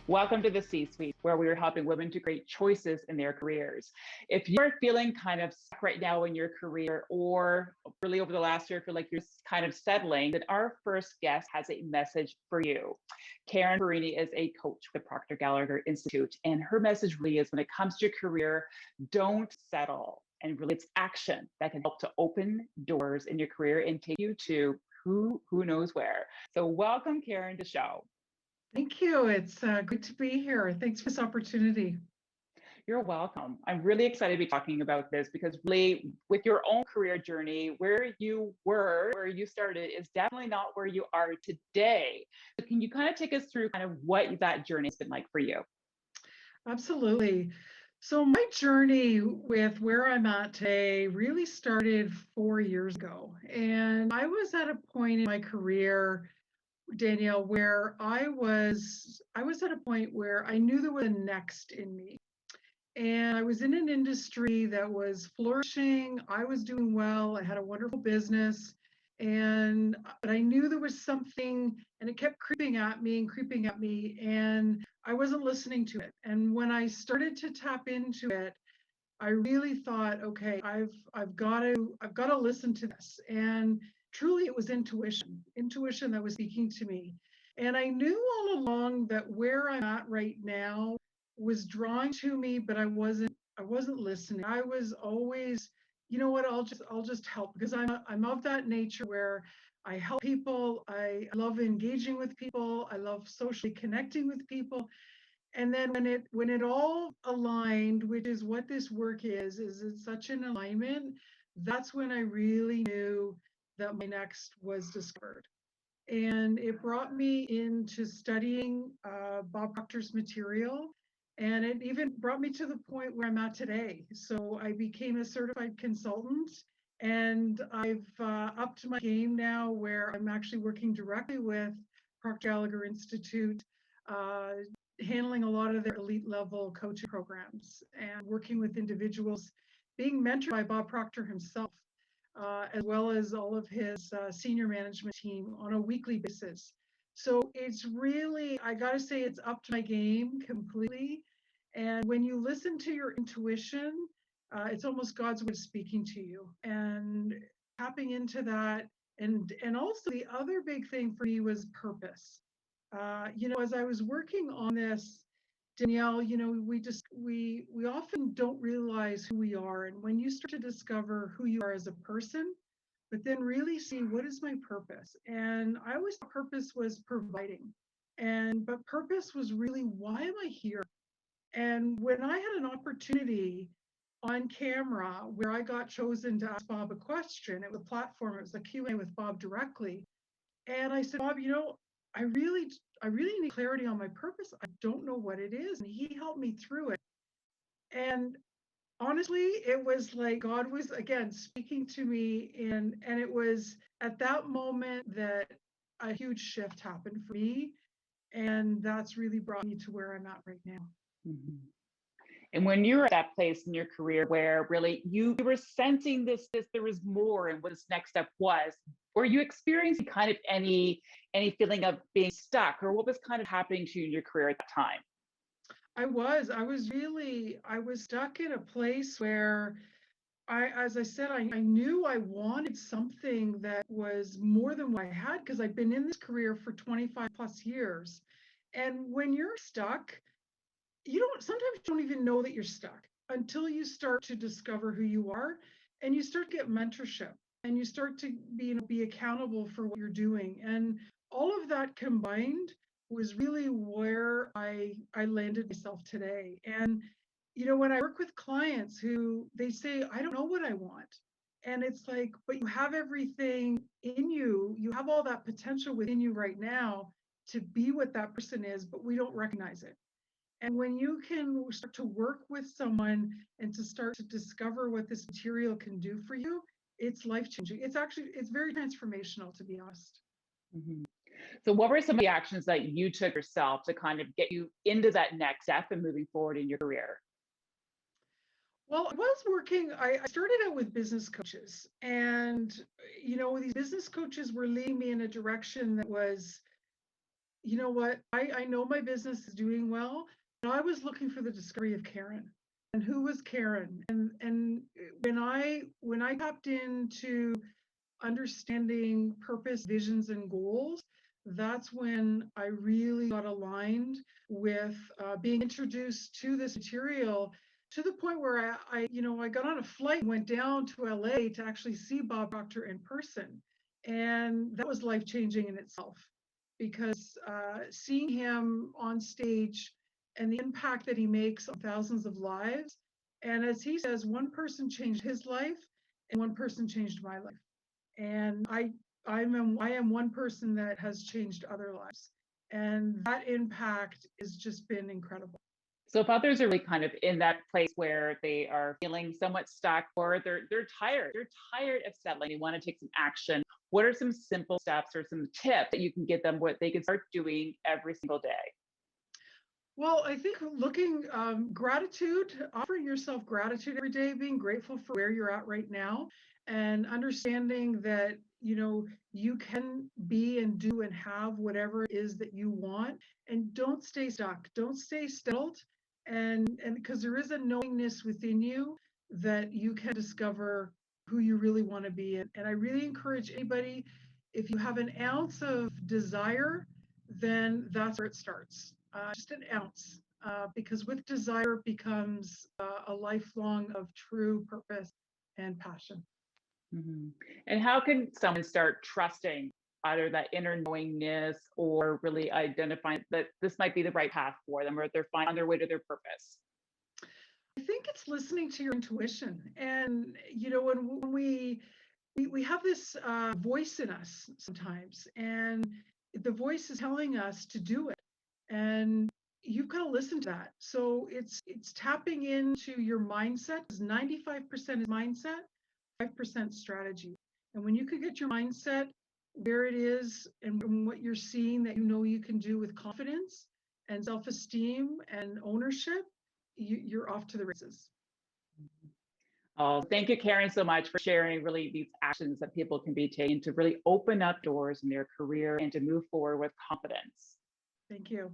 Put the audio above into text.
Welcome to the C-Suite, where we are helping women to create choices in their careers. If you're feeling kind of stuck right now in your career, or really over the last year, feel like you're kind of settling, then our first guest has a message for you. Karen Fiorini is a coach with Proctor Gallagher Institute, and her message really is when it comes to your career, don't settle. And really, it's action that can help to open doors in your career and take you to who knows where. So welcome, Karen, to the show. Thank you. It's good to be here. Thanks for this opportunity. You're welcome. I'm really excited to be talking about this because really with your own career journey, where you were, where you started is definitely not where you are today. So can you kind of take us through kind of what that journey has been like for you? Absolutely. So my journey with where I'm at today really started 4 years ago. And I was at a point in my career, Danielle, where I was at a point where I knew there was a next in me. And I was in an industry that was flourishing. I was doing well. I had a wonderful business. But I knew there was something, and it kept creeping at me and creeping at me, and I wasn't listening to it. And when I started to tap into it, I really thought, okay, I've got to listen to this. And truly it was intuition that was speaking to me. And I knew all along that where I'm at right now was drawing to me, but I wasn't listening. I was always, you know what, I'll just help, because I'm of that nature where I help people. I love engaging with people. I love socially connecting with people. And then when it all aligned, which is what this work is it's such an alignment. That's when I really knew that my next was discovered. And it brought me into studying Bob Proctor's material. And it even brought me to the point where I'm at today. So I became a certified consultant, and I've upped my game now where I'm actually working directly with Proctor Gallagher Institute, uh, handling a lot of their elite level coaching programs and working with individuals, being mentored by Bob Proctor himself, as well as all of his senior management team on a weekly basis. So it's really, I got to say, it's up to my game completely. And when you listen to your intuition, it's almost God's way of speaking to you and tapping into that. And also the other big thing for me was purpose. As I was working on this, Danielle, we often don't realize who we are. And when you start to discover who you are as a person, but then really see what is my purpose. And I always thought purpose was providing. But purpose was really, why am I here? And when I had an opportunity on camera where I got chosen to ask Bob a question, it was a platform, it was a Q&A with Bob directly. And I said, Bob, I really need clarity on my purpose. I don't know what it is. And he helped me through it. And honestly, it was like God was again speaking to me, and it was at that moment that a huge shift happened for me. And that's really brought me to where I'm at right now. Mhm. And when you're at that place in your career where really you were sensing this there was more and what this next step was, were you experiencing kind of any feeling of being stuck, or what was kind of happening to you in your career at that time? I was stuck in a place where as I said, I knew I wanted something that was more than what I had, because I've been in this career for 25 plus years. And when you're stuck, sometimes you don't even know that you're stuck until you start to discover who you are, and you start to get mentorship, and you start to be accountable for what you're doing. And all of that combined was really where I landed myself today. And when I work with clients who they say, I don't know what I want. And it's like, but you have everything in you. You have all that potential within you right now to be what that person is, but we don't recognize it. And when you can start to work with someone and to start to discover what this material can do for you, it's life changing. It's very transformational, to be honest. Mhm. So what were some of the actions that you took yourself to kind of get you into that next step and moving forward in your career? Well, I started out with business coaches, and these business coaches were leading me in a direction that was you know what? I know my business is doing well, but I was looking for the discovery of Karen. And who was Karen? And when I tapped into understanding purpose, visions, and goals, that's when I really got aligned with being introduced to this material to the point where I got on a flight, went down to LA to actually see Bob Proctor in person. And that was life changing in itself because seeing him on stage and the impact that he makes on thousands of lives. And as he says, one person changed his life and one person changed my life. And I am one person that has changed other lives. And that impact has just been incredible. So if others are really kind of in that place where they are feeling somewhat stuck or they're tired of settling, they want to take some action, what are some simple steps or some tips that you can give them what they can start doing every single day? Well, I think looking gratitude, offering yourself gratitude every day, being grateful for where you're at right now, and understanding that you can be and do and have whatever it is that you want, and don't stay stuck, don't stay settled, and because there is a knowingness within you that you can discover who you really want to be. And I really encourage anybody, if you have an ounce of desire, then that's where it starts. Just an ounce, because with desire becomes a lifelong of true purpose and passion. Mhm. And how can someone start trusting either that inner knowingness or really identifying that this might be the right path for them or they're fine on their way to their purpose? I think it's listening to your intuition, and when we have this voice in us sometimes, and the voice is telling us to do it, and you've got to listen to that. So it's tapping into your mindset, because 95% is mindset, 5% strategy. And when you could get your mindset where it is and what you're seeing that you can do with confidence and self-esteem and ownership, you're off to the races. Oh, thank you, Karen, so much for sharing really these actions that people can be taking to really open up doors in their career and to move forward with confidence. Thank you.